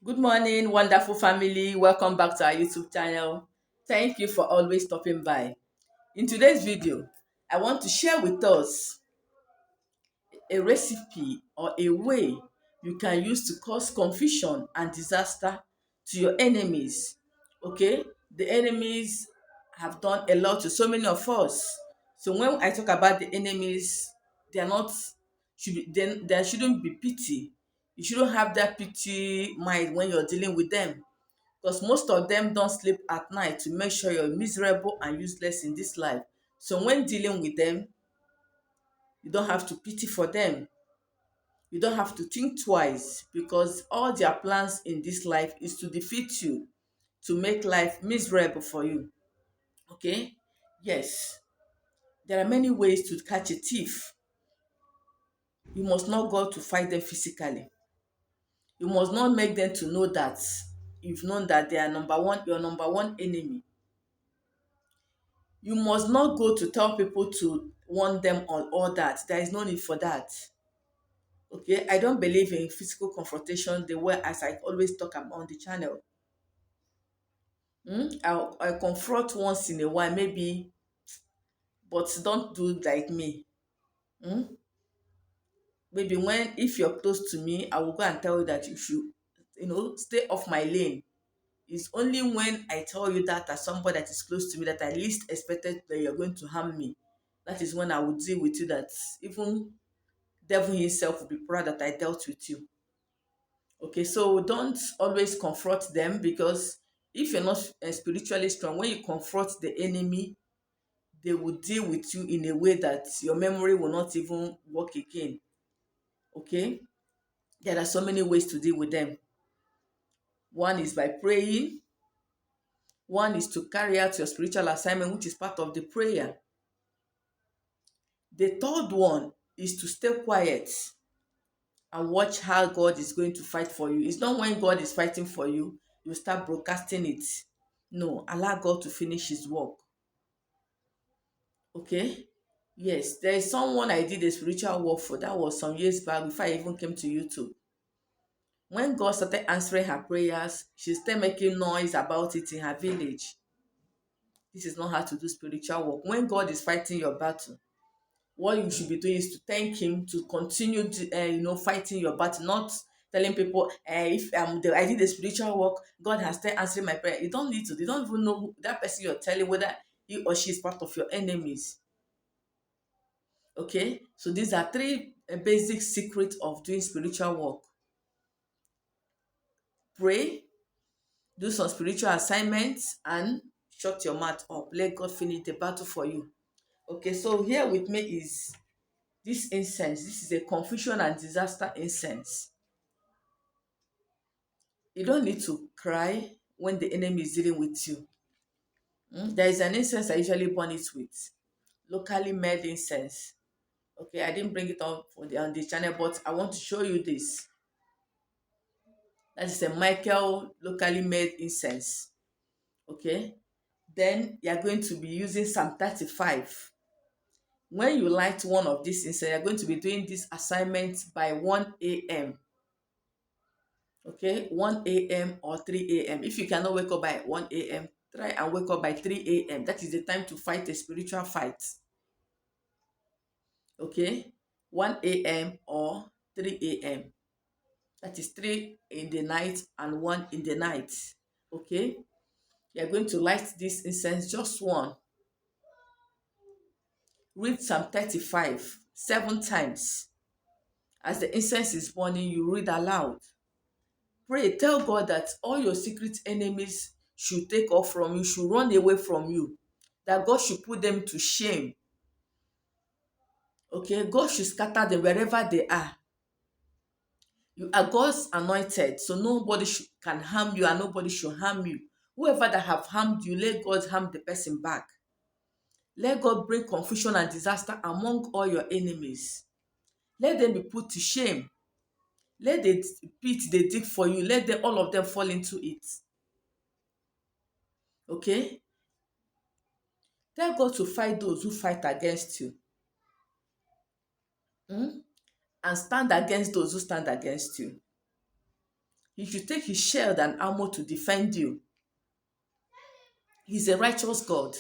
Good morning, wonderful family. Welcome back to our YouTube channel. Thank you for always stopping by. In today's video, I want to share with us a recipe or a way you can use to cause confusion and disaster to your enemies. Okay? The enemies have done a lot to so many of us. So when I talk about the enemies, they are not should be then there shouldn't be pity. You shouldn't have that pity mind when you're dealing with them, because most of them don't sleep at night to make sure you're miserable and useless in this life. So when dealing with them, you don't have to pity for them. You don't have to think twice, because all their plans in this life is to defeat you, to make life miserable for you. Okay? Yes, there are many ways to catch a thief. You must not go to fight them physically. You must not make them to know that you've known that they are your number one enemy. You must not go to tell people to warn them on all that. There is no need for that. Okay? I don't believe in physical confrontation the way as I always talk about on the channel. I'll confront once in a while, maybe, but don't do like me. Mm? Maybe when if you're close to me, I will go and tell you that you should, stay off my lane. It's only when I tell you that as somebody that is close to me that I least expected that you're going to harm me. That is when I will deal with you. That even devil himself will be proud that I dealt with you. Okay, so don't always confront them, because if you're not spiritually strong, when you confront the enemy, they will deal with you in a way that your memory will not even work again. Okay? There are so many ways to deal with them. One is by praying. One is to carry out your spiritual assignment, which is part of the prayer. The third one is to stay quiet and watch how God is going to fight for you. It's not when God is fighting for you, you start broadcasting it. No, allow God to finish his work. Okay? Yes, there is someone I did a spiritual work for. That was some years back before I even came to YouTube. When God started answering her prayers, she started making noise about it in her village. This is not how to do spiritual work. When God is fighting your battle, what you should be doing is to thank him, to continue fighting your battle, not telling people, if I did the spiritual work, God has started answering my prayer. You don't need to. They don't even know that person you're telling whether he or she is part of your enemies. Okay, so these are three basic secrets of doing spiritual work. Pray, do some spiritual assignments, and shut your mouth up. Let God finish the battle for you. Okay, so here with me is this incense. This is a confusion and disaster incense. You don't need to cry when the enemy is dealing with you. There is an incense I usually burn it with, locally made incense. Okay, I didn't bring it on the channel, but I want to show you this. That is a Michael locally made incense. Okay, then you are going to be using Psalm 35. When you light one of these incense, you are going to be doing this assignment by 1 a.m. Okay, 1 a.m. or 3 a.m. If you cannot wake up by 1 a.m., try and wake up by 3 a.m. That is the time to fight a spiritual fight. Okay, 1 a.m. or 3 a.m. That is 3 in the night and 1 in the night. Okay, you are going to light this incense, just one. Read Psalm 35 7 times. As the incense is burning, you read aloud. Pray, tell God that all your secret enemies should take off from you, should run away from you, that God should put them to shame. Okay, God should scatter them wherever they are. You are God's anointed, so nobody can harm you and nobody should harm you. Whoever that have harmed you, let God harm the person back. Let God bring confusion and disaster among all your enemies. Let them be put to shame. Let the pit they dig for you, let them all of them fall into it. Okay? Tell God to fight those who fight against you. And stand against those who stand against you. He should take his shield and armor to defend you. He's a righteous God.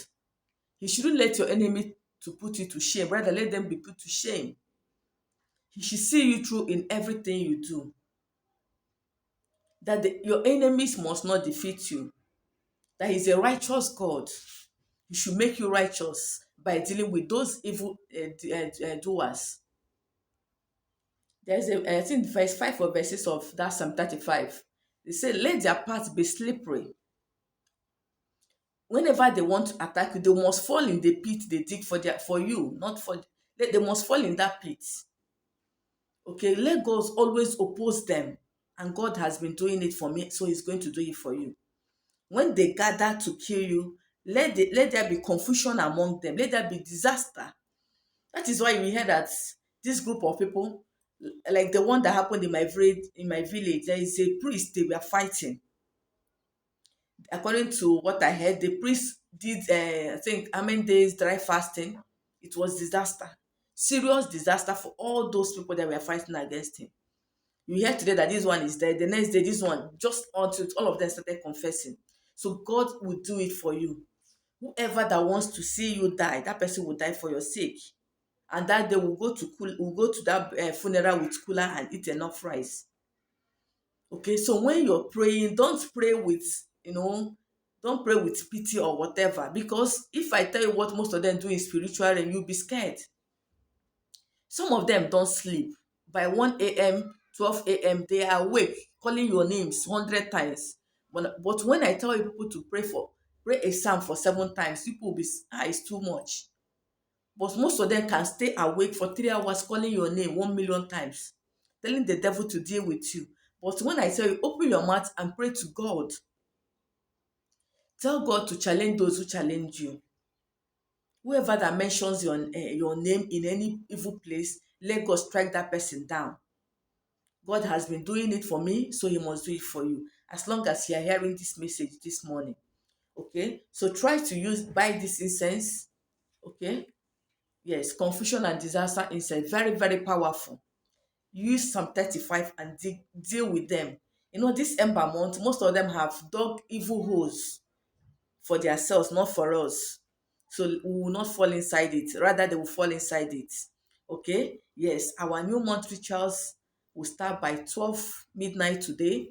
He shouldn't let your enemy to put you to shame. Rather, let them be put to shame. He should see you through in everything you do. That your enemies must not defeat you. That he's a righteous God. He should make you righteous by dealing with those evil doers. There's I think verse 5 or verses of that Psalm 35. They say, let their paths be slippery. Whenever they want to attack you, they must fall in the pit they dig for you, not for they must fall in that pit. Okay, let God always oppose them. And God has been doing it for me, so He's going to do it for you. When they gather to kill you, let there be confusion among them. Let there be disaster. That is why we hear that this group of people, like the one that happened in my village, there is a priest, they were fighting. According to what I heard, the priest did, I think, how many days dry fasting? It was disaster. Serious disaster for all those people that were fighting against him. You hear today that this one is dead, the next day this one, just until all of them started confessing. So God will do it for you. Whoever that wants to see you die, that person will die for your sake. And that day we'll go to that funeral with cooler and eat enough rice. Okay, so when you're praying, don't pray with, don't pray with pity or whatever. Because if I tell you what most of them do in spiritual realm, you'll be scared. Some of them don't sleep. By 1 a.m., 12 a.m., they are awake, calling your names 100 times. But when I tell you people to pray a psalm for 7 times, people will be, it's too much. But most of them can stay awake for 3 hours calling your name 1 million times, telling the devil to deal with you. But when I tell you, open your mouth and pray to God, tell God to challenge those who challenge you. Whoever that mentions your name in any evil place, let God strike that person down. God has been doing it for me, so He must do it for you. As long as you are hearing this message this morning. Okay? So try to buy this incense. Okay? Yes, confusion and disaster incense. Very, very powerful. Use Psalm 35 and deal with them. This Ember month, most of them have dug evil holes for themselves, not for us. So we will not fall inside it. Rather, they will fall inside it. Okay? Yes, our new month rituals will start by 12 midnight today.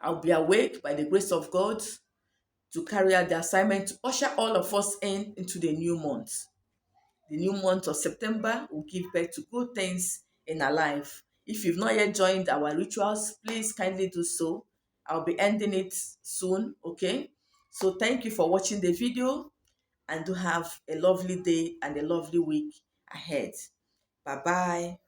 I'll be awake by the grace of God to carry out the assignment to usher all of us into the new month. The new month of September will give birth to good things in our life. If you've not yet joined our rituals, please kindly do so. I'll be ending it soon, okay? So thank you for watching the video and do have a lovely day and a lovely week ahead. Bye-bye.